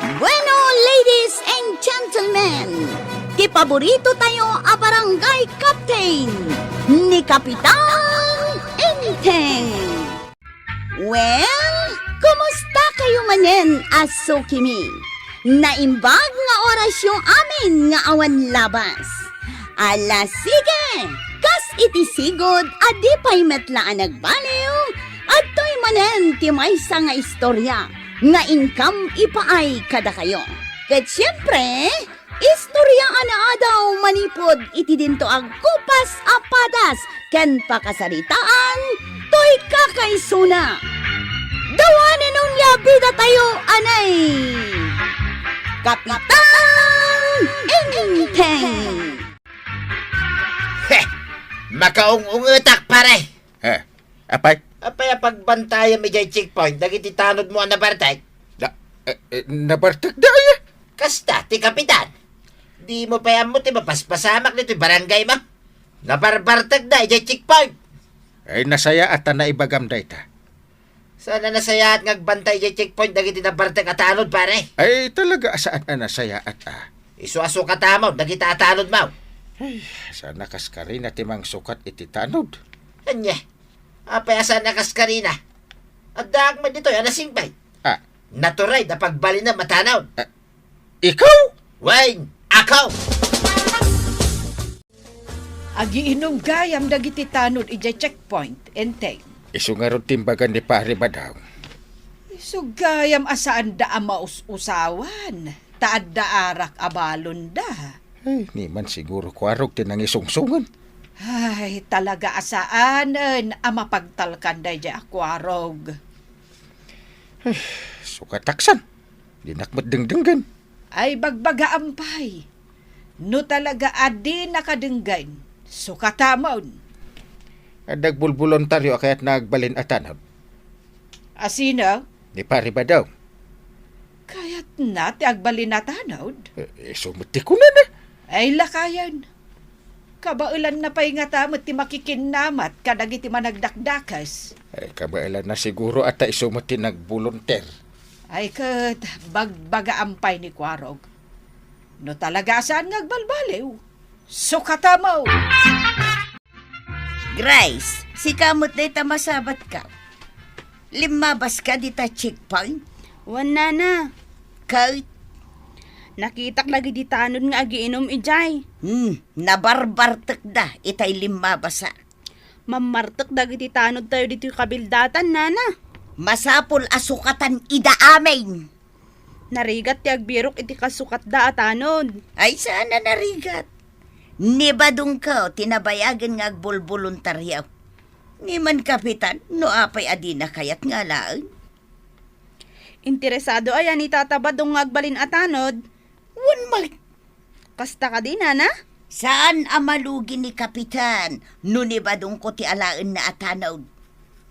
Bueno, ladies and gentlemen, kipaborito tayo a barangay captain ni Kapitan Enteng. Well, kumusta kayo manen, Asukimi? Naimbag nga oras yung amin nga awan labas. Ala sige, kas itisigod adi pa'y metlaan nagbaliw at to'y manen ti maysa nga istorya nga income ipaay kada kayo. Ket siyempre, istorya ana daw manipod iti dinto ag kupas apadas ken pakasaritaan to'y kakaisuna. Dawanan nung yabida tayo anay Kapitan Enteng. Heh! Makaung-ung utak, pare! Apay? Apay pagbantayan mi jay checkpoint, dagiti tanod mo na bartay. Nabartag da ay. Kasta, ti kapitan. Di mo pa mo ti mapaspasamak nito barangay mo. Nabarbartag da, jay checkpoint. Ay nasaya at na ibagam da ita. Sana nasaya at ngagbantay jay checkpoint, dagiti nabartag at tanod, pare. Ay talaga saan na nasaya at Isu-aso katamod, dagiti atanod mo. Ay, sana kaskari na timang sukat iti tanod. Anya, apay asa nakaskarina. At daag man dito, anasimbay. Naturay na pagbali na matanaw. Ikaw? Wayne, akaw! Agiinom gayam dagiti tanod ija checkpoint, Enteng. Isu nga ron timbagan ni pare Badang. So gayam asaan da amaus-usawan, taad da arak abalon da. Ay, ni man siguro kwarog tinang isungsungan. Ay, talaga asaanan amapagtalkan da ija akwarog. Sukataksan. Dinakmat dengdenggan. Ay bagbaga ampay. No talaga adi nakadenggan, sukatamon. Adag bulbulontaryo kayat nagbalin atanod. Asino? Ni pare Badang. Kaya't na ti agbalin na tanod. Sumuti ko na. Ay lakayan. Kabailan na pa'y nga tamot ti makikinamat kadag iti managdakdakas. Ay kabailan na siguro at isumuti nagbolonter. Ay kat, bagbaga ampay ni Kwarog. No talaga saan ngagbalbaliw? Sukatamaw! Grace, si kamot na itamasabat ka. Limabas ka dita checkpoint? Wala na. Kahit Nakitak lagi di tanod nga agiinom ijay. nabarbartek da itay limabasa. Mamartak dagi di tanod tayo dito yung kabildatan, nana. Masapol asukatan ida amin. Narigat ti agbirok iti kasukat da atanod. Ay sana narigat. Nibadong ka tinabayagan nga agbolboluntaryaw. Ni man kapitan, no apay adina kayat nga laan. Interesado ayan itatabadong nga agbalin atanod. Wan mag... Kasta ka din, nana? Saan amalugi ni kapitan? No nibadong ko ti alaan na atanaw.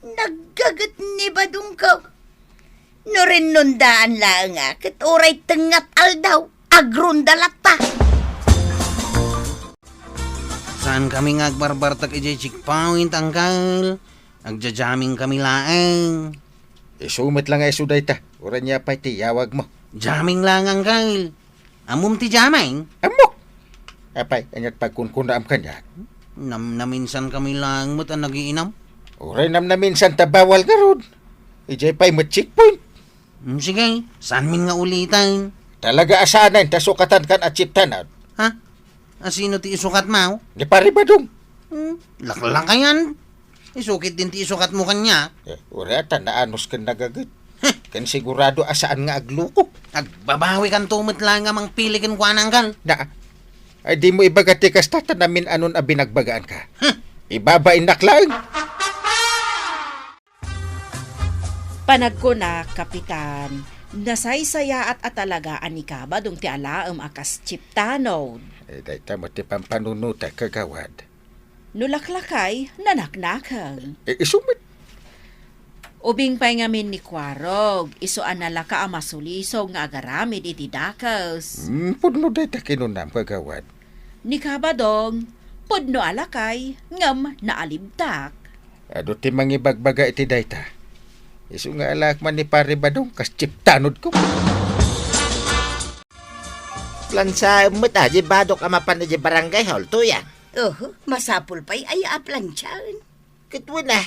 Naggagat nibadong ka. No rin nundaan lang nga, kat oray tengat aldaw, agrundalata. Saan kami ngagbarbartak ijay checkpoint, angkal? Nagjajaming kami laeng. Isumit lang ay suday ta. Ura niya pa'y tiyawag mo. Jaming lang, angkal. Amum ti jaming? Amok! Apay, anyat pagkunkunaam kanya. Naminsan kami lang mo't ang nagiinam. Uray nam na minsan tabawal ka ron. Ijay pa'y mag-checkpoint. Sige, saan min nga ulitan? Talaga asanan, tasukatan kan at chiptanan. Ha? Asino ti isukat mo? Ni pare Badong. Laklang kayan. Isukit din ti isukat mo kanya. Uray ata naanos kan nagagat. Kan sigurado asaan nga agluko. Agbabawi kan tumot lang nga mang pilikin ko ananggal. Na, ay di mo ibagati kas tatanamin anon a binagbagaan ka. Ibabain naklang. Panagko na, Kapitan. Nasaysaya at atalagaan ni Kaba dong ti alaam akas chiptanod. Day ta mo ti pampanunuta kagawad. Nulaklakay, nanaknakang. Isumit. Ubing pa'y ngamin ni Kwarog, isuan na laka ang masulisog nga agaramid iti dakas. Pudno day ta kinunam kagawad. Ni Kabadong, pudno alakay, ngam naalibtak. Ado ti mangibagbaga iti day ta. Isu nga alak man ni pare Badong kas chiptanod ko. Plansa mo ta, di badok amapan na di barangay hall, tuyang. Masapul pa'y ay aplansyahan. Kitwa na.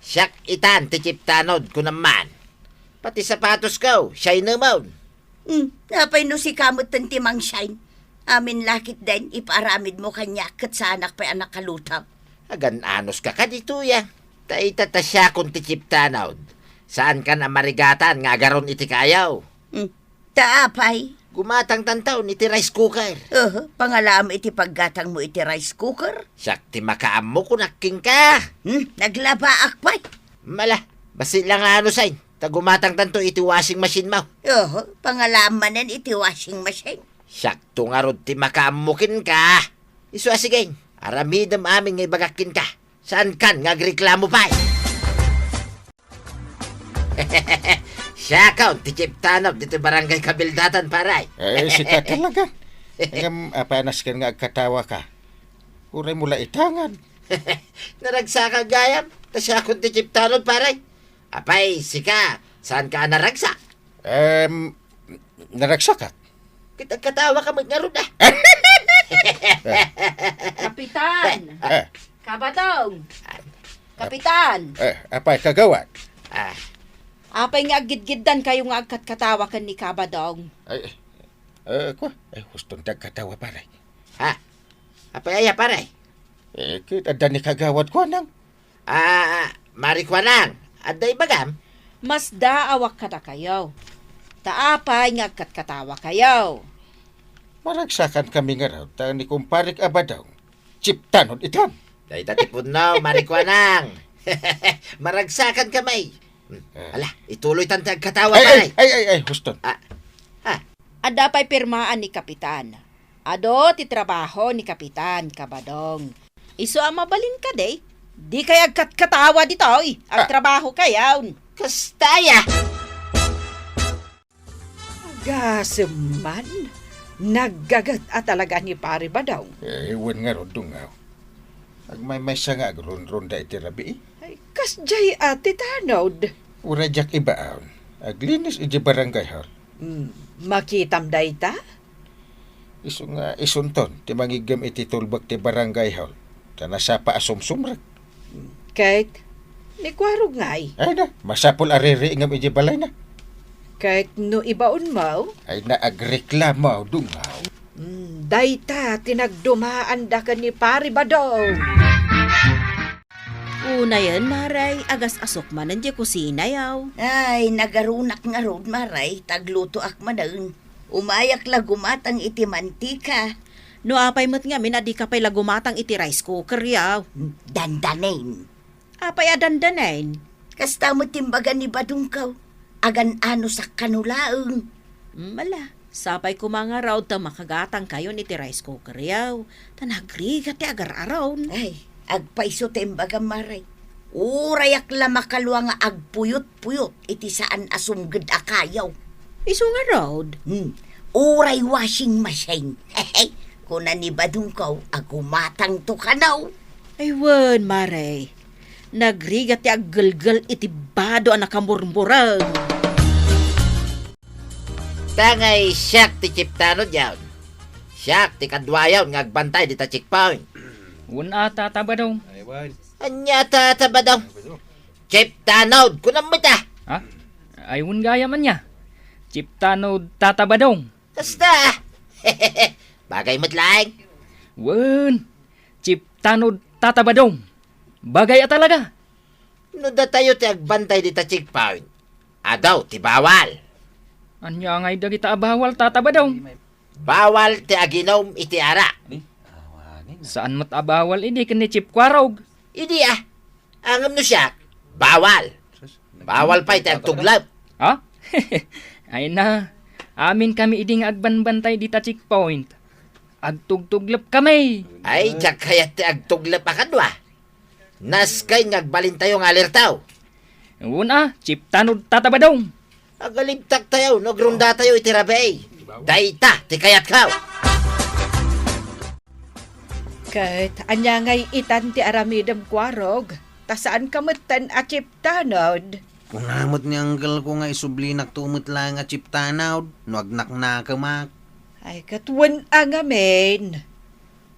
Siyak itan, tichiptanod ko naman. Pati sapatos ko, siya'y naman. Napay no si kamot ng timang shine. Amin lakit din, iparamid mo kanya kat sa anak pa'y anak kalutaw. Agan anos ka dito ya. Taitata siya kung tichiptanod. Saan ka na marigatan nga garon iti kayaw? Taapay. Gumatang tantaw ni ti rice cooker. Pangalam iti paggatang mo iti rice cooker. Siyak ti makaam mo kung naking ka. Naglabaak pa'y. Mala, basi lang ano sain. Tagumatang tanto iti washing machine mo. Pangalam manen iti washing machine. Siyak to nga rod ti makaamukin ka. Isu asigay, aramidam aming nga ibagakin ka. Saan kan nga reklamo pa? Siya kaun, ti Chiptanov, dito barangay Kabildatan paray. Sika talaga. Ngam, panas ka nga agkatawa ka. Uray mula itangan. Naragsa ka gayam, ta siya kaun ti Chiptanov paray. Apay, sika, saan ka naragsa? Naragsa ka. Kita katawa ka magnaroon na. Kapitan! Kabadong! Kapitan! Apay kagawad. Apay nga agid-giddan kayo nga agkat-katawa kan ni Kabadong. Hustong katawa paray. Ha? Apay aya paray? Kita ni kagawad ko nang. Marikwanang, aday bagam? Mas daawak ka na kayo. Taapay nga agkat-katawa kayo. Maragsakan kami nga raw, ta ni kumparik abadaw. Chiptanod itam. Day tatipon na, Marikwanang. Maragsakan kamay. Ala, ituloy tantag katawa paray. Ay, huston. Ada pa'y pirmaan ni Kapitan. Ado ti trabaho ni Kapitan Kabadong. Iso ang mabalin ka day. Di kay agkat-katawa dito, ang trabaho kayaw. Kastaya! Gaseman, naggagat talaga ni Pari Badong. Iwan nga ron dungaw. Agmay siya nga agron-ronda iti rabi. Ay, kasjay ati tanod. Urajak ibaaon. Aglinis iti barangay hall. Makitam day ta? Iso nga isunton, ti mangigam iti tulbak ti barangay hall. Tanasa pa asumsumrak. Kahit, ni kwarog ngay. Ay na, masapol arere ingam iti balay na. Kahit no ibaon mo, Ay na agreklamo dungaw. day ta tinagdumaan da ka ni Pari Badong. Una yan, Maray, agas asok man ang di kusina yaw. Ay, nagarunak nga rod maray, tagluto ak manaun. Umayak la gumatang iti mantika. No apay mo't nga minadi ka pa'y lagumatang iti rice cooker yaw. Dandanin. Apay adandanain. Kasta mo timbagan ni Badungkaw. Agan ano sa kanulaang. Mala, sapay ko mga raw ta makagatang kayo ni ti rice cooker yaw. Tanagrigat ti agar-araw. Ay, agpaiso timbagan maray. Urayak la makalwa nga agpuyot-puyot iti saan asumged akayaw. Iso nga raw. Uray washing machine. Hehe, kuna ni Badungkaw, agumatang to kanaw. Ay wan, Maray. Nagrigat ti aggalgal iti bado ang nakamurmurang. Tangay siyak ti Chiptanod yawn. Siyak ti kadwayaw nga agbantay di ta checkpoint. Una tatabadong. Anya tatabadaw. Chiptanod, kunam mo ta. Ha? Ayun gaya man niya. Chiptanod tatabadong. Kasta. Bagay mo't laing. Wen. Chiptanod tatabadong. Bagay talaga. No da tayo ti agbantay di ta checkpoint. Adaw, ti bawal. Anya ngay dagita abawal tatabadong. Bawal ti aginom iti ara. Saan mat abawal ini kini chip kwarog. Idi Angam no siya, bawal. Bawal pa iti agtuglap. Ha? Ay na. Amin kami iding agbanbantay dita checkpoint. Agtugtuglap kami. Ay, jak kaya ti agtuglap akadwa. Naskay ngagbalin tayo ng alertaw. Una, chiptanod tatabadong. Agalibtak tayo, nogrunda tayo iti rabay. Daita, ti kayat kaw. Kahit anya ngay itan ti aramidam kwarog, tasaan kamutan a chiptanod. Kung namot ni anggal ko nga isublinak tumot lang nga chiptanaw, nuagnak na kamak. Ay, katuwan ang amin.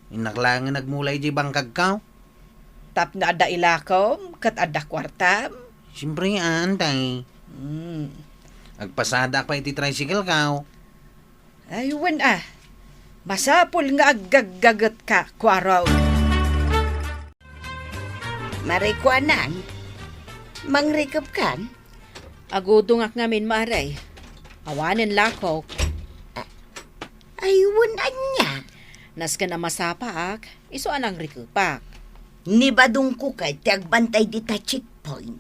Inaklangan nagmulay di bangkag ka. Tap na ada ilakom, kat ada kwartam. Siyempre antay. Agpasada pa iti tricycle ka. Ay, wan masapul nga aggaggagat ka, kwaraw. Marikwanan, mangrikap kan? Agudong ak ngamin maray. Awanin lako. Ayun anya. Nas ka na masapaak, iso anang rikupak. Ni badung ko kay tiagbantay dita checkpoint.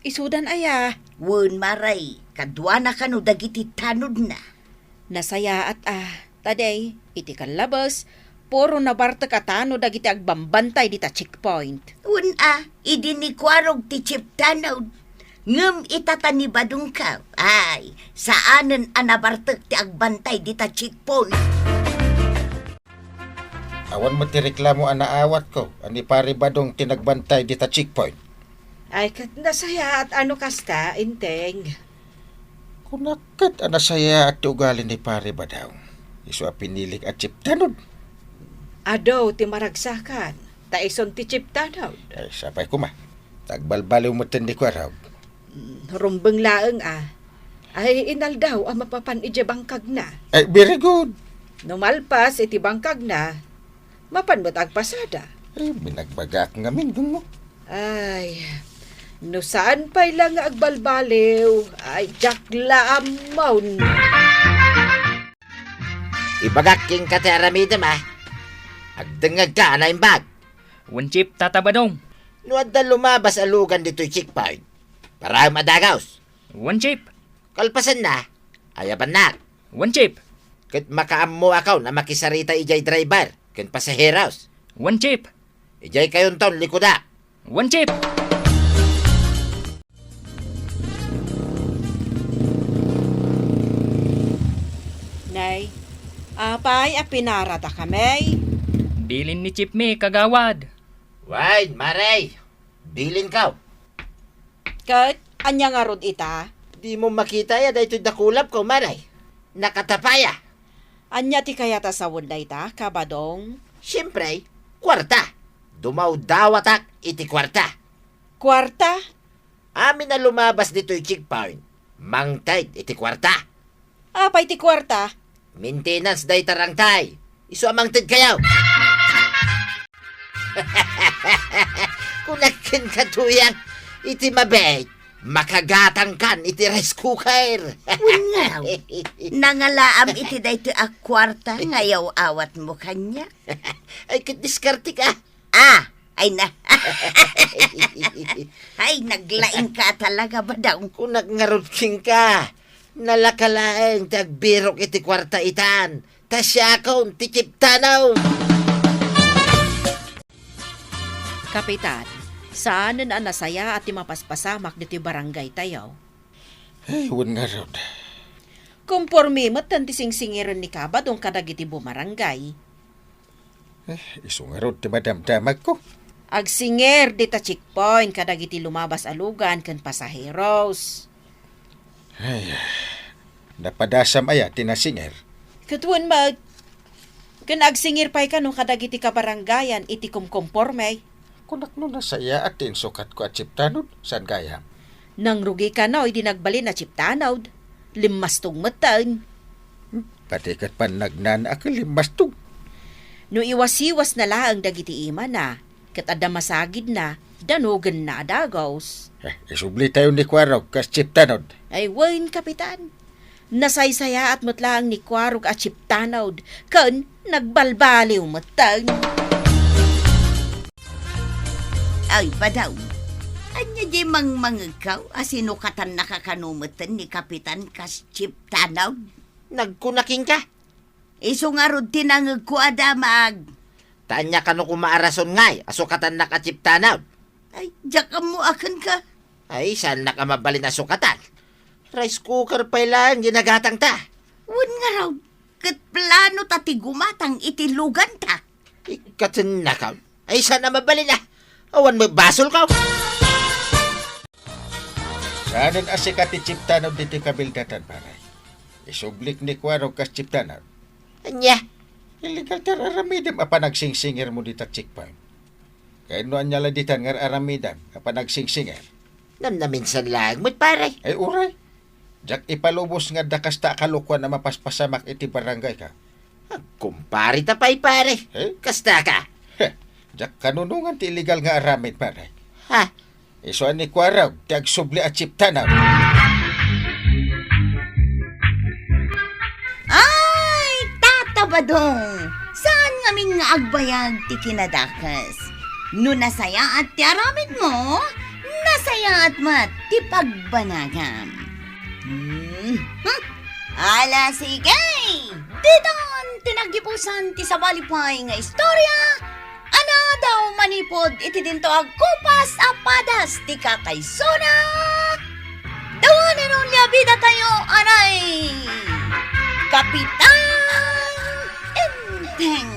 Isudan aya. Wun maray, kadwa na kano dagiti tanod na. Nasaya at taday, iti kalabas, puro na barta katano dagiti agbambantay dita checkpoint. Wun idi ni kwarog ti chip tanaw. Ngem itata ni badung ka. Ay, saanen anabartek ti agbantay dita checkpoint. Awan mo ti reklamo anaawat ko. Ani pare badong tinagbantay dita checkpoint. Ay, kat nasaya at ano kasta, inteng. Kunakat anasaya at ugali ni pare badaw. Isu a pinilik at chip tanod. Ado, ti maragsakan. Taison ti chip tanaw. Ay, sapay kuma. Tagbalbaliw mo tin di kwaraw. Rumbeng laeng Ay, inal daw ang mapapan ije bangkag na. Ay, very good. Numalpas iti bangkag na, mapan mo't agpasada. Ay, binagbagak nga mindong mo. Ay, no saan pa'y lang nga agbalbaliw, ay jakla amawn. Ibagaking ka ti aramidam Agdengag ka na imbag. One chip, Tata Badong. Nuad na lumabas alugan dito'y checkpoint. Para madagaws. One chip. Kalpasan na, ayaban na. One chip. Kat makaammo akaw na makisarita ijay driver, ken pasaheros. One chip. Ijay kayon ton likuda. One chip. Nay, apay apinarata kami. Bilin ni Chip me kagawad. Wide, maray. Bilin ka. Kat, anya nga rod ita, Di mo makita ya dahito dakulap ko, maray. Nakatapaya. anya ti kayata sa wunday ta, kabadong. Siyempre, kwarta. Dumaw dawatak iti kwarta. Kwarta, Amin na lumabas dito'y checkpoint. Mangtay iti kwarta. apay ti kwarta. Maintenance day tarangtay. Isu amangtid kayaw. Kunakin katuyang iti mabait. Makagatang kan iti rice cooker. Ungaw. Nangalaam iti dayto a kwarta ngayaw awat mo kanya. Ay kit diskarte ka. Ay na. Ay, naglaing ka talaga ba daw? Kung nagngarutking ka. Nalakalaeng tagbirok iti kwarta itan. Tasyakaw ti chiptanaw. Kapitan, saanen ang nasaya at mapaspasamak dito barangay tayo? Ay, wun nga rod. Kumpormi matan ti singsingiran ni kabadong kadagiti bumarangay. Isu nga rod ti madamdamag ko. Agsinger dita checkpoint kadagiti lumabas alugan ken pasaheros. Ay, napadasam aya tinasinger. Katuan mag, ken agsingir pa'y kanong kadagiti kabarangayan iti kumkomporme. Kunak no nasaya at tinsukat ko at chiptanod. San gaya? Nang rugi ka na, di nagbalin na chiptanawd. Limastong matan. Pati kat pan nagnan akalimbastog. No iwas-iwas na laang dagiti ima na, kat adda masagid na, danugan na adagaws. Isubli tayo ni Kwarog kas chiptanod. Ay, wain, kapitan. Nasaysaya at mutlaang ni Kwarog at chiptanawd, kan nagbalbaliw matan. Ay, badaw. Anya di mangmangaw, asinukatan nakakanumatan ni Kapitan kas chip tanaw. Nagkunaking ka. Iso nga rod tinangag ko adamag. Tanya ka no kumaarason ngay. Asukatan na kachiptanaw. Ay, diyak mo akan ka. Ay, saan na ka mabalin asukatan? Rice cooker pa lang ginagatang ta. Wan nga raw, kat plano tati gumatang itilugan ta. Ikatan na ka. Ay, saan na mabalin na? Awan mo basol ka. Saanan asikat ti chiptanod diti kabildatan paray. Isublik ni Kwarog kas chiptanod. Anya, Illegal tar aramidam apa nagsingsinger mo dita checkpoint. Kaya no anya la ditan nga aramidam apa nagsingsinger. namnaminsan lang mo't pare. Ay uray. Jak ipalubos nga dakas ta kalukuan na mapaspasamak iti barangay ka. Kumpari tapay pare. Eh? Kasta ka. Heh, jak kanunungan ti illegal nga aramid pare. Ha? Isuan ni Kwaraw, ti agsubli at chiptanaw. Ay, Tata Badong! Saan ngamin nga agbayag ti kinadakas? No nasaya at ti aramid mo, nasaya at mat ti pagbanagam. Ala sige! Didon tinagipusan ti sabalipay nga istorya. Ana daw manipod iti dinto agkupas apadas ti kakaysona. Dawanin ang liabida tayo, anay! Kapitan Enteng!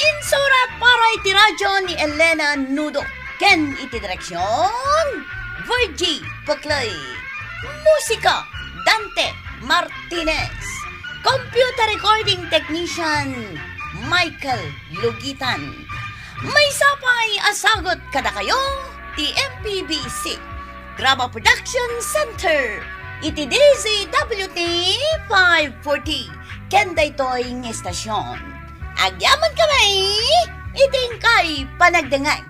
Insura para iti radyo ni Elena Nudo. Ken iti direksyon, Virgie Paklay. Musika, Dante Martinez. Computer recording technician, Michael Lugitan. May sapay asagot kada kayo, ti MPBC. Drama Production Center. Iti DZWT 540. Kenday toy ng estasyon. Agyaman kamay, iting kay panagdangag.